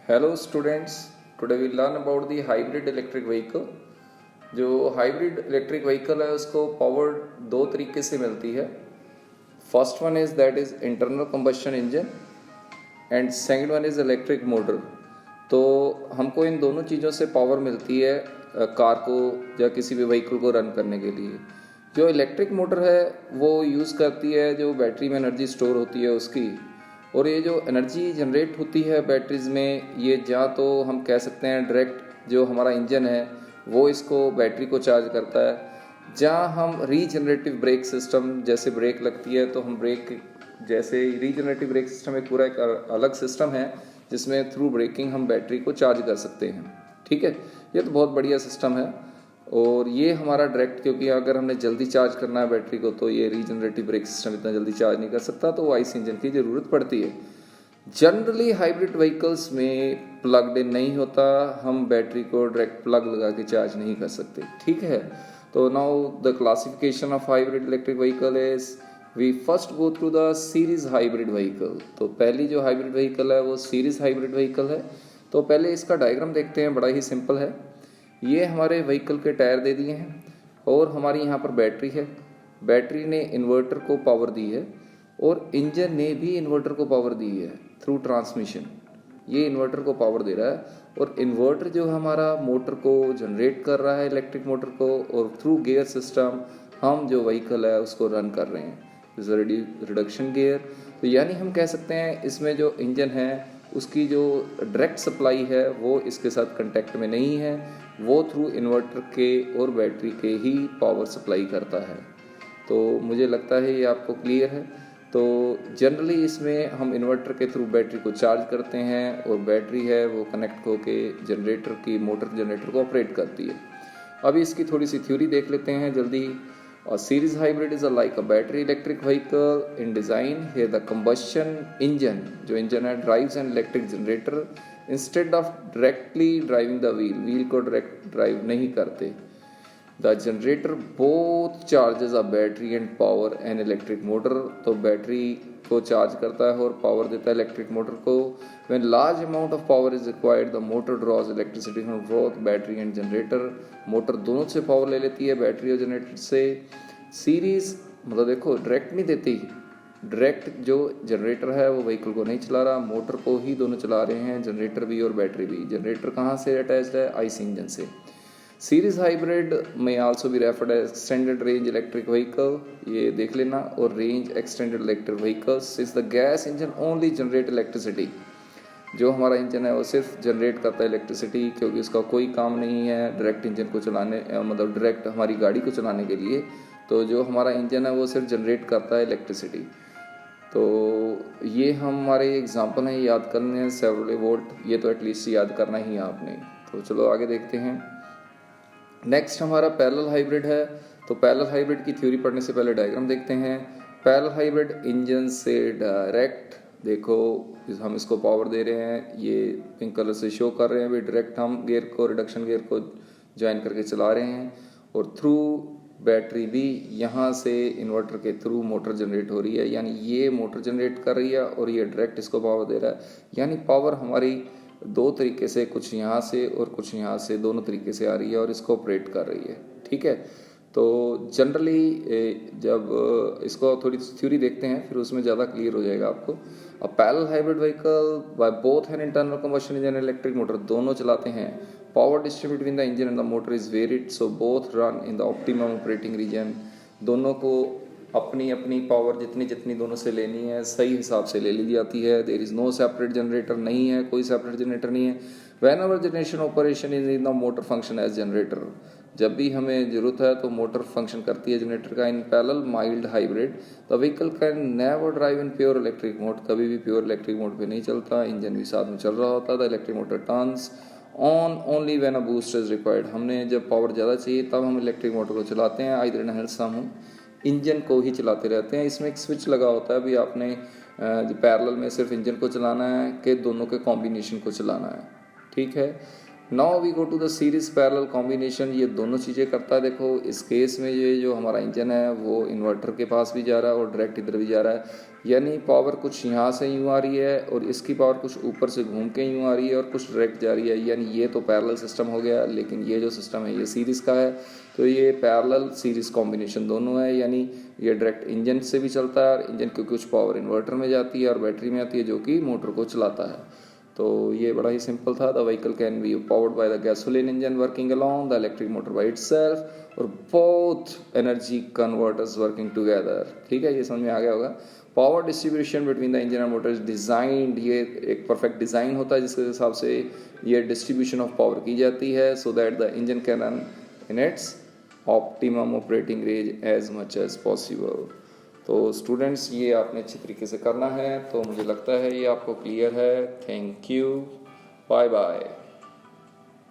Hello students, today we learn about the hybrid electric vehicle. जो hybrid electric vehicle है उसको power दो तरीके से मिलती है। First one is that is internal combustion engine and second one is electric motor. तो हमको इन दोनों चीज़ों से पावर मिलती है कार को या किसी भी व्हीकल को रन करने के लिए। जो इलेक्ट्रिक मोटर है वो यूज़ करती है जो बैटरी में एनर्जी स्टोर होती है उसकी, और ये जो एनर्जी जनरेट होती है बैटरीज़ में, ये या तो हम कह सकते हैं डायरेक्ट जो हमारा इंजन है वो इसको बैटरी को चार्ज करता है, जहाँ हम रीजनरेटिव ब्रेक सिस्टम, जैसे ब्रेक लगती है तो हम ब्रेक, जैसे रीजनरेटिव ब्रेक सिस्टम एक पूरा एक अलग सिस्टम है जिसमें थ्रू ब्रेकिंग हम बैटरी को चार्ज कर सकते हैं। ठीक है, ये तो बहुत बढ़िया सिस्टम है। और ये हमारा डायरेक्ट, क्योंकि अगर हमने जल्दी चार्ज करना है बैटरी को तो ये रीजनरेटिव ब्रेक सिस्टम इतना जल्दी चार्ज नहीं कर सकता, तो आईसी इंजन की ज़रूरत पड़ती है। जनरली हाइब्रिड व्हीकल्स में प्लग्ड इन नहीं होता, हम बैटरी को डायरेक्ट प्लग लगा के चार्ज नहीं कर सकते। ठीक है, तो now the classification of hybrid electric vehicle is we first go through the series hybrid vehicle. तो पहली जो हाइब्रिड व्हीकल है वो सीरीज हाइब्रिड व्हीकल है। तो पहले इसका डायग्राम देखते हैं, बड़ा ही सिंपल है। ये हमारे व्हीकल के टायर दे दिए हैं और हमारी यहाँ पर बैटरी है। बैटरी ने इन्वर्टर को पावर दी है और इंजन ने भी इन्वर्टर को पावर दी है थ्रू ट्रांसमिशन। ये इन्वर्टर को पावर दे रहा है और इन्वर्टर जो हमारा मोटर को जनरेट कर रहा है, इलेक्ट्रिक मोटर को, और थ्रू गियर सिस्टम हम जो व्हीकल है उसको रन कर रहे हैं, रिडक्शन गियर। तो यानी हम कह सकते हैं इसमें जो इंजन है उसकी जो डायरेक्ट सप्लाई है वो इसके साथ कांटेक्ट में नहीं है, वो थ्रू इन्वर्टर के और बैटरी के ही पावर सप्लाई करता है। तो मुझे लगता है ये आपको क्लियर है। तो जनरली इसमें हम इन्वर्टर के थ्रू बैटरी को चार्ज करते हैं और बैटरी है वो कनेक्ट होके जनरेटर की मोटर जनरेटर को ऑपरेट करती है। अभी इसकी थोड़ी सी थ्योरी देख लेते हैं जल्दी। A series hybrid is like a battery electric vehicle in design. Here the combustion engine, जो engine है, drives an electric generator instead of directly driving the wheel. Wheel को direct drive नहीं करते। The generator both charges a battery and power an electric motor. तो battery को charge करता है और पावर देता है इलेक्ट्रिक मोटर को। When large amount of power is required, the motor draws electricity from both battery and generator. Motor दोनों से पावर ले लेती है, बैटरी और जनरेटर से। सीरीज मतलब देखो डायरेक्ट नहीं देती, डायरेक्ट जो जनरेटर है वो व्हीकल को नहीं चला रहा, मोटर को ही दोनों चला रहे हैं, जनरेटर भी और बैटरी भी। जनरेटर कहाँ से अटैच्ड है? आईसी इंजन से। सीरीज हाइब्रिड में आल्सो भी referred as extended range electric vehicle, ये देख लेना। और range extended electric vehicles is the gas engine only generate electricity. जो हमारा इंजन है वो सिर्फ जनरेट करता है इलेक्ट्रिसिटी, क्योंकि उसका कोई काम नहीं है डायरेक्ट इंजन को चलाने, मतलब डायरेक्ट हमारी गाड़ी को चलाने के लिए। तो जो हमारा इंजन है वो सिर्फ जनरेट करता है इलेक्ट्रिसिटी। तो ये हमारे एग्जांपल हैं, याद करने हैं। सेवरले वोल्ट, ये तो एटलीस्ट याद करना ही है आपने। तो चलो आगे देखते हैं। नेक्स्ट हमारा पैरेलल हाइब्रिड है। तो पैरेलल हाइब्रिड की थ्योरी पढ़ने से पहले डायग्राम देखते हैं। पैरेलल हाइब्रिड इंजन से डायरेक्ट, देखो हम इसको पावर दे रहे हैं, ये पिंक कलर से शो कर रहे हैं भी, डायरेक्ट हम गियर को, रिडक्शन गियर को ज्वाइन करके चला रहे हैं, और थ्रू बैटरी भी यहाँ से इन्वर्टर के थ्रू मोटर जनरेट हो रही है। यानी ये मोटर जनरेट कर रही है और ये डायरेक्ट इसको पावर दे रहा है। यानी पावर हमारी दो तरीके से, कुछ यहाँ से और कुछ यहाँ से, दोनों तरीके से आ रही है और इसको ऑपरेट कर रही है। ठीक है, तो जनरली जब इसको थोड़ी थ्योरी देखते हैं फिर उसमें ज़्यादा क्लियर हो जाएगा आपको। अब parallel hybrid vehicle by both an internal combustion engine and electric motor, दोनों चलाते हैं। Power distribute between the engine and the motor is varied, so both run in the optimum operating region. दोनों को अपनी अपनी पावर जितनी जितनी दोनों से लेनी है सही हिसाब से ले ली जाती है। There is no separate generator, नहीं है कोई सेपरेट जनरेटर नहीं है। Whenever generation operation is in the motor function as generator, जब भी हमें जरूरत है तो मोटर फंक्शन करती है जनरेटर का। In parallel mild hybrid the vehicle can never drive in pure electric mode, कभी भी प्योर इलेक्ट्रिक मोड पे नहीं चलता, इंजन भी साथ में चल रहा होता है। The electric motor turns on only when a boost is required, हमने जब पावर ज़्यादा चाहिए तब हम इलेक्ट्रिक मोटर को चलाते हैं। आइदर इन हेल्थ हम इंजन को ही चलाते रहते हैं। इसमें एक स्विच लगा होता है, अभी आपने पैरेलल में सिर्फ इंजन को चलाना है कि दोनों के कॉम्बिनेशन को चलाना है। ठीक है, now we go to the series parallel combination. ये दोनों चीज़ें करता है। देखो इस केस में ये जो हमारा इंजन है वो इन्वर्टर के पास भी जा रहा है और डायरेक्ट इधर भी जा रहा है, यानी पावर कुछ यहाँ से यूँ आ रही है और इसकी पावर कुछ ऊपर से घूम के यूँ आ रही है और कुछ डायरेक्ट जा रही है, यानी ये तो पैरेलल सिस्टम हो गया। लेकिन ये जो सिस्टम है ये सीरीज़ का है, तो ये पैरेलल सीरीज़ कॉम्बिनेशन दोनों है, यानी ये डायरेक्ट इंजन से भी चलता है और इंजन की कुछ पावर इन्वर्टर में जाती है और बैटरी में आती है जो कि मोटर को चलाता है। तो ये बड़ा ही सिंपल था। The vehicle can be powered by the gasoline engine working along the electric motor by itself और both energy converters working together. ठीक है, ये समझ में आ गया होगा। Power distribution between the engine and motor is designed, ये एक परफेक्ट डिज़ाइन होता है जिसके हिसाब से ये डिस्ट्रीब्यूशन ऑफ पावर की जाती है so that the engine can run in its optimum operating range as much as possible. तो स्टूडेंट्स ये आपने अच्छी तरीके से करना है, तो मुझे लगता है ये आपको क्लियर है। Thank you, bye bye.